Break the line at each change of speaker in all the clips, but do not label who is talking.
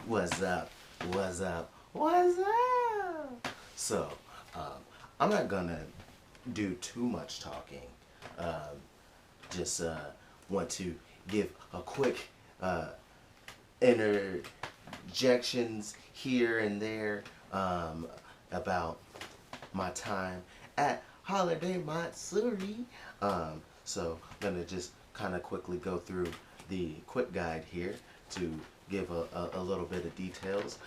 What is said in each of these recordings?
What's up? What's up? What's up? So, um, I'm not gonna do too much talking. Um, just want to give a quick interjections here and there about my time at Holiday Matsuri. So I'm gonna just kind of quickly go through the quick guide here to give a little bit of details.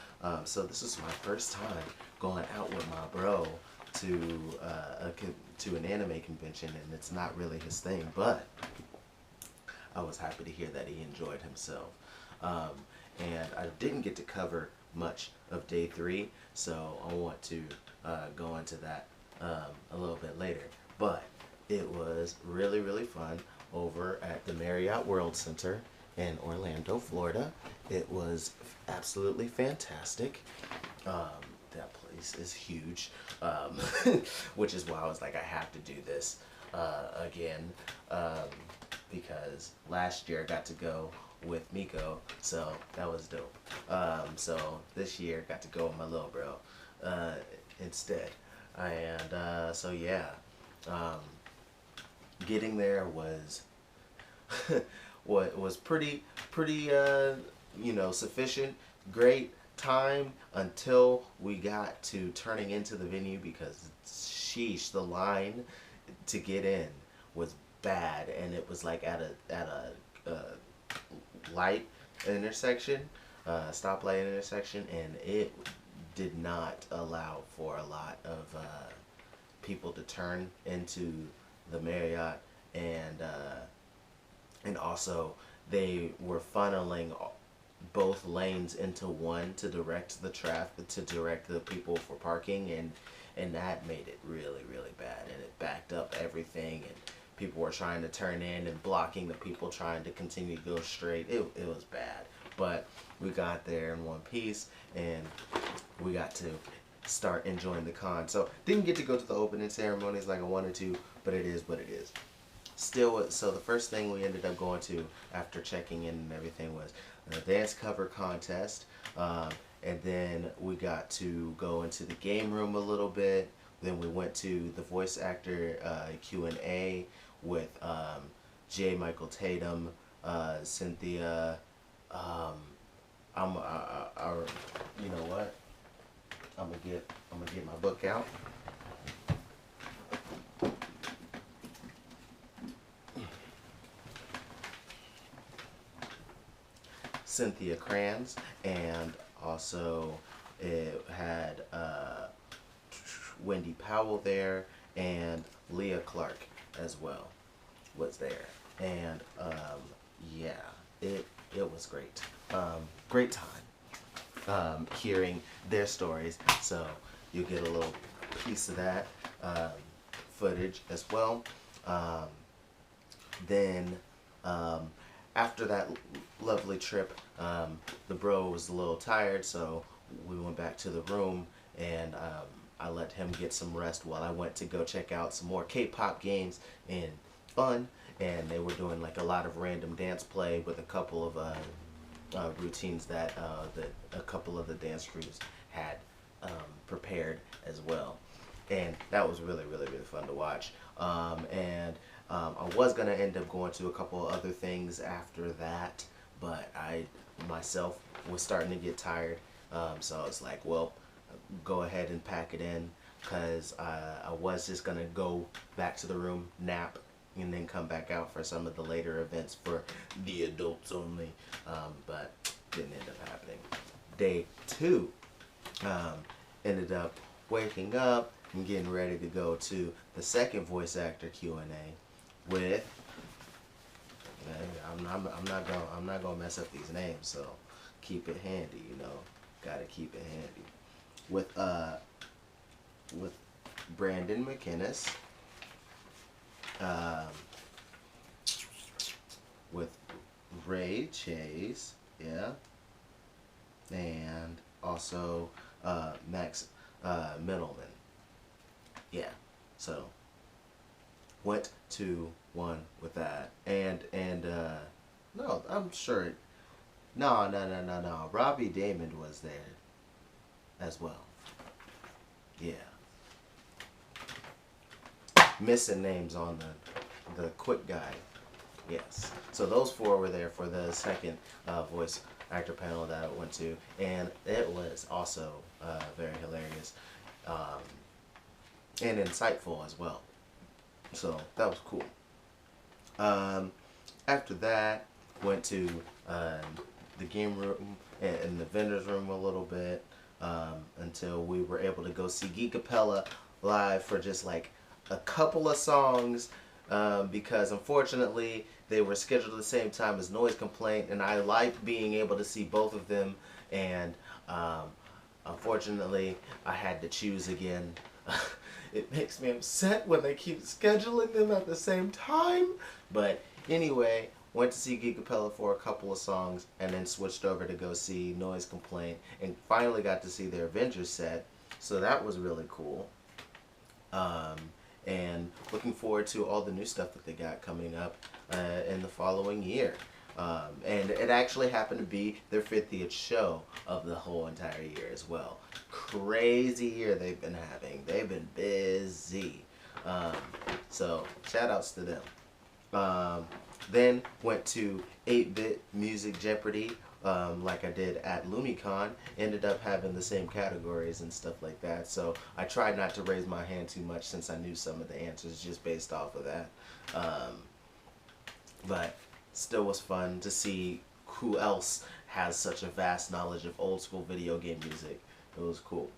So this is my first time going out with my bro to to an anime convention, and it's not really his thing, but I was happy to hear that he enjoyed himself. Um, and I didn't get to cover much of day three, so I want to go into that a little bit later. But it was really, really fun over at the Marriott World Center in Orlando, Florida. It was absolutely fantastic. Um, that place is huge, which is why I was like, I have to do this again. Because last year I got to go with Miko, so that was dope. So this year I got to go with my little bro instead. And so yeah, um, getting there was what was pretty sufficient, great time until we got to turning into the venue because sheesh, the line to get in was bad, and it was like at a light intersection, stoplight intersection, and it did not allow for a lot of people to turn into the Marriott, and also they were funneling both lanes into one to direct the traffic, to direct the people for parking, and that made it really, really bad, and it backed up everything, and people were trying to turn in and blocking the people trying to continue to go straight. It was bad, but we got there in one piece, and we got to start enjoying the con. So didn't get to go to the opening ceremonies like I wanted to, but it is what it is. Still, so the first thing we ended up going to after checking in and everything was the dance cover contest, and then we got to go into the game room a little bit. Then we went to the voice actor Q&A with J. Michael Tatum, Cynthia. Um, you know what? I'm gonna get my book out. Cynthia Crans, and also it had Wendy Powell there, and Leah Clark as well was there, and yeah, it was great, great time hearing their stories. So you get a little piece of that footage as well. Um, then after that lovely trip, the bro was a little tired, so we went back to the room, and I let him get some rest while I went to go check out some more K-pop games and fun. And they were doing like a lot of random dance play with a couple of routines that a couple of the dance crews had prepared as well, and that was really, really, really fun to watch. And I was gonna end up going to a couple of other things after that, but I myself was starting to get tired, so I was like, well, go ahead and pack it in, because I was just gonna go back to the room, nap, and then come back out for some of the later events for the adults only, but didn't end up happening. Day two, um, ended up waking up and getting ready to go to the second voice actor Q&A with, I'm not gonna mess up these names, so keep it handy, gotta keep it handy, with Brandon McInnes, um, with Ray Chase, yeah, and also Max Middleman, yeah. So went to one with that, and no, I'm sure No. Robbie Damon was there as well. Yeah. Missing names on the quick guide. Yes. So those four were there for the second voice actor panel that I went to, and it was also very hilarious and insightful as well. So that was cool. Um, After that, went to the game room and the vendors room a little bit until we were able to go see Geek Capella live for just like a couple of songs because unfortunately they were scheduled at the same time as Noise Complaint, and I liked being able to see both of them, and unfortunately I had to choose again. It makes me upset when they keep scheduling them at the same time, but anyway, went to see Geek Capella for a couple of songs and then switched over to go see Noise Complaint and finally got to see their Avengers set, so that was really cool. And looking forward to all the new stuff that they got coming up in the following year. And it actually happened to be their 50th show of the whole entire year as well. Crazy year they've been having. They've been busy. So shout outs to them. Then went to 8-Bit Music Jeopardy, like I did at LumiCon. Ended up having the same categories and stuff like that. So I tried not to raise my hand too much since I knew some of the answers just based off of that. But still was fun to see who else has such a vast knowledge of old school video game music. It was cool.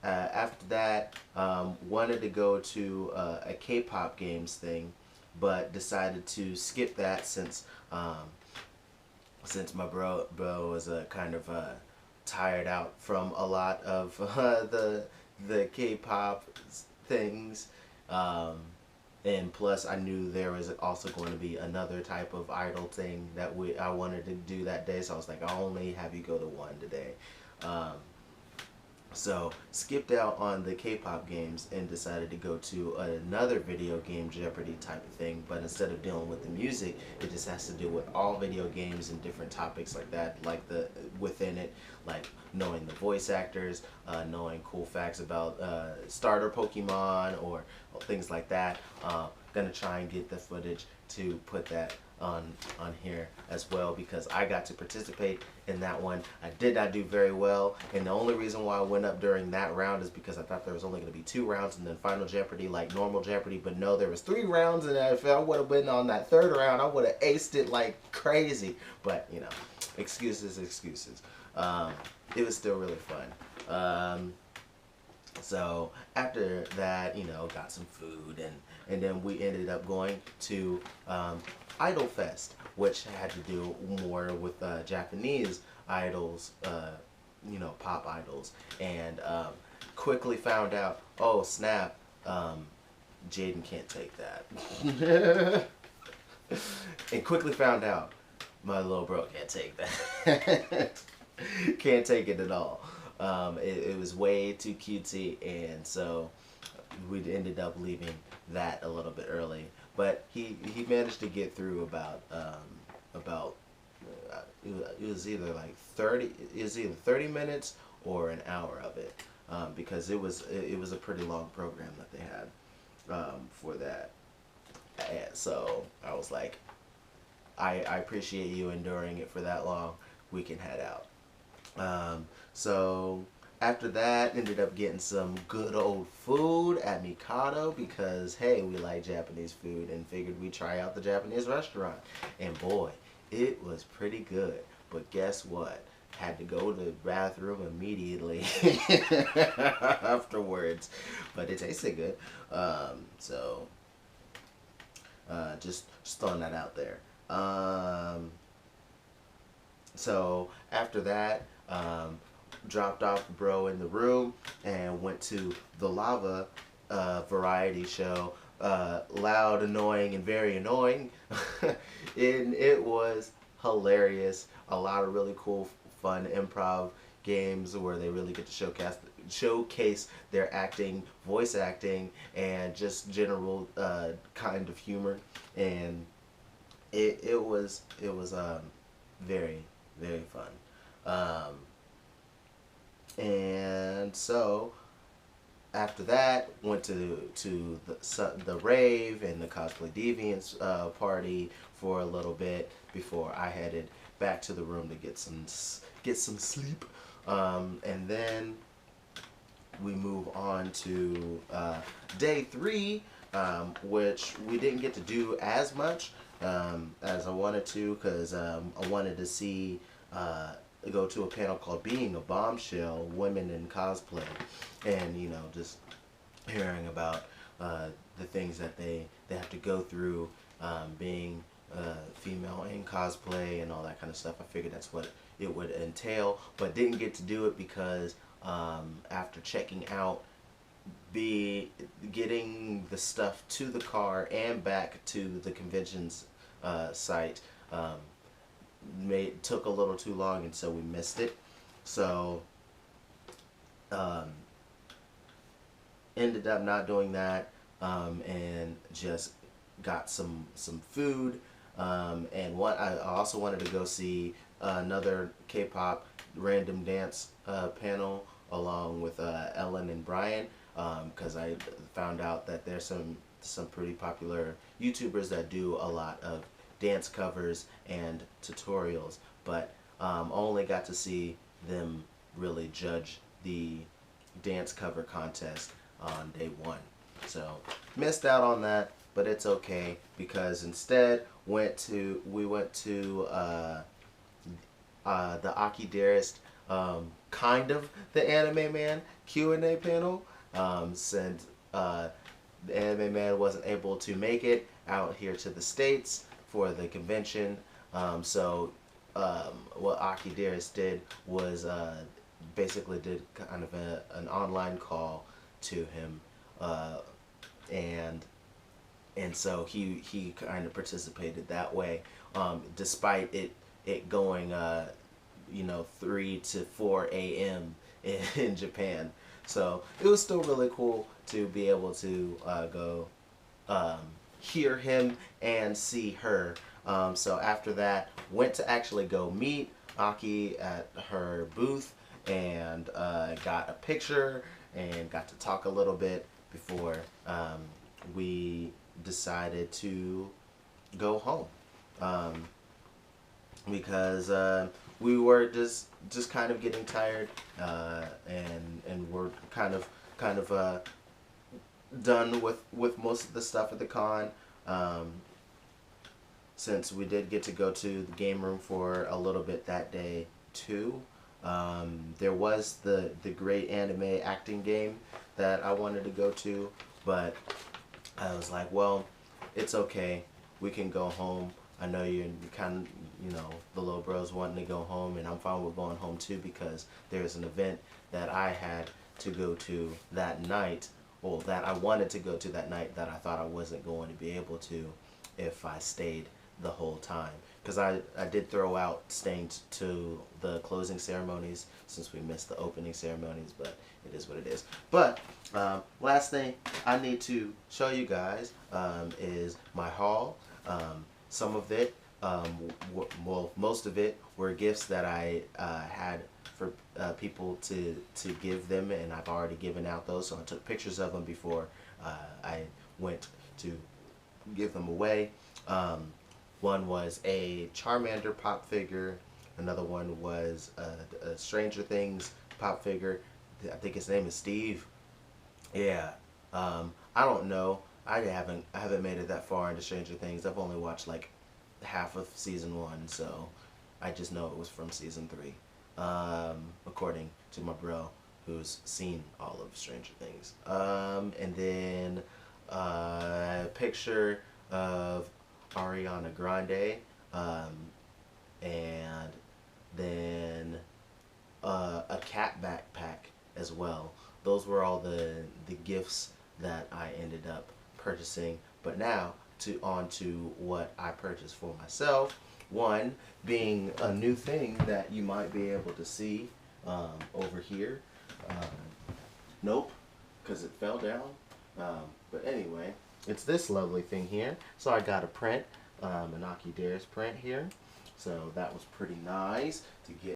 After that, wanted to go to a K-pop games thing, but decided to skip that since my bro was kind of tired out from a lot of the K-pop things, and plus I knew there was also going to be another type of idol thing that I wanted to do that day, so I was like, I'll only have you go to one today. So skipped out on the K-pop games and decided to go to another video game Jeopardy type of thing, but instead of dealing with the music, it just has to do with all video games and different topics like that, like within it, like knowing the voice actors, knowing cool facts about starter Pokemon or things like that. Gonna try and get the footage to put that on here as well, because I got to participate in that one. I did not do very well, and the only reason why I went up during that round is because I thought there was only going to be 2 rounds and then Final Jeopardy like normal Jeopardy, but no, there was 3 rounds, and if I would have been on that 3rd round, I would have aced it like crazy. But you know, excuses. It was still really fun. So after that, you know, got some food, and then we ended up going to Idol Fest, which had to do more with Japanese idols, you know, pop idols, and quickly found out, oh snap, Jaden can't take that. And quickly found out my little bro can't take that. Can't take it at all. It was way too cutesy, and so we ended up leaving that a little bit early. But he managed to get through about it was either like 30 minutes or an hour of it, because it was a pretty long program that they had for that. And so I was like, I appreciate you enduring it for that long. We can head out. So after that, ended up getting some good old food at Mikado because, hey, we like Japanese food and figured we'd try out the Japanese restaurant. And boy, it was pretty good. But guess what? Had to go to the bathroom immediately afterwards. But it tasted good. So just throwing that out there. So after that, dropped off bro in the room and went to the Lava variety show. Loud, annoying, and very annoying. And it was hilarious. A lot of really cool, fun improv games where they really get to showcase their acting, voice acting, and just general kind of humor. And it was very, very fun. And so after that, went to the rave and the Cosplay Deviants party for a little bit before I headed back to the room to get some sleep. And then we move on to day 3, which we didn't get to do as much as I wanted to, because I wanted to see go to a panel called "Being a Bombshell: Women in Cosplay," and just hearing about the things that they have to go through being female in cosplay and all that kind of stuff. I figured that's what it would entail, but didn't get to do it because after checking out, getting the stuff to the car and back to the convention's site took a little too long, and so we missed it. So ended up not doing that, and just got some food, and I also wanted to go see another K-pop random dance panel along with Ellen and Brian, because I found out that there's some pretty popular YouTubers that do a lot of dance covers and tutorials, but only got to see them really judge the dance cover contest on day 1. So missed out on that, but it's okay, because instead we went to the Aki Dearest, kind of the Anime Man Q&A panel, since the Anime Man wasn't able to make it out here to the States for the convention. So what Aki Dearest did was basically did kind of an online call to him, and so he kind of participated that way, despite it going 3 to 4 a.m. in Japan. So it was still really cool to be able to go hear him and see her. So after that, went to actually go meet Aki at her booth, and got a picture and got to talk a little bit before we decided to go home, because we were just kind of getting tired, and we're kind of done with most of the stuff at the con, since we did get to go to the game room for a little bit that day too. There was the great anime acting game that I wanted to go to, but I was like, well, it's okay, we can go home. I know you're kind of, the little bros wanting to go home, and I'm fine with going home too, because there's an event that I had to go to that night, or that I wanted to go to that night, that I thought I wasn't going to be able to if I stayed the whole time. Because I did throw out staying to the closing ceremonies, since we missed the opening ceremonies, but it is what it is. But last thing I need to show you guys is my haul. Some of it, well, most of it were gifts that I had for people to give them, and I've already given out those, so I took pictures of them before I went to give them away. One was a Charmander pop figure. Another one was a Stranger Things pop figure. I think his name is Steve. Yeah. I don't know. I haven't made it that far into Stranger Things. I've only watched like half of season 1, so I just know it was from season 3. According to my bro, who's seen all of Stranger Things. And then a picture of Ariana Grande, and then a cat backpack as well. Those were all the gifts that I ended up purchasing. But now on to what I purchased for myself. One being a new thing that you might be able to see over here. Nope, because it fell down. But anyway, it's this lovely thing here. So I got a print, an Aki Dearest print here. So that was pretty nice to get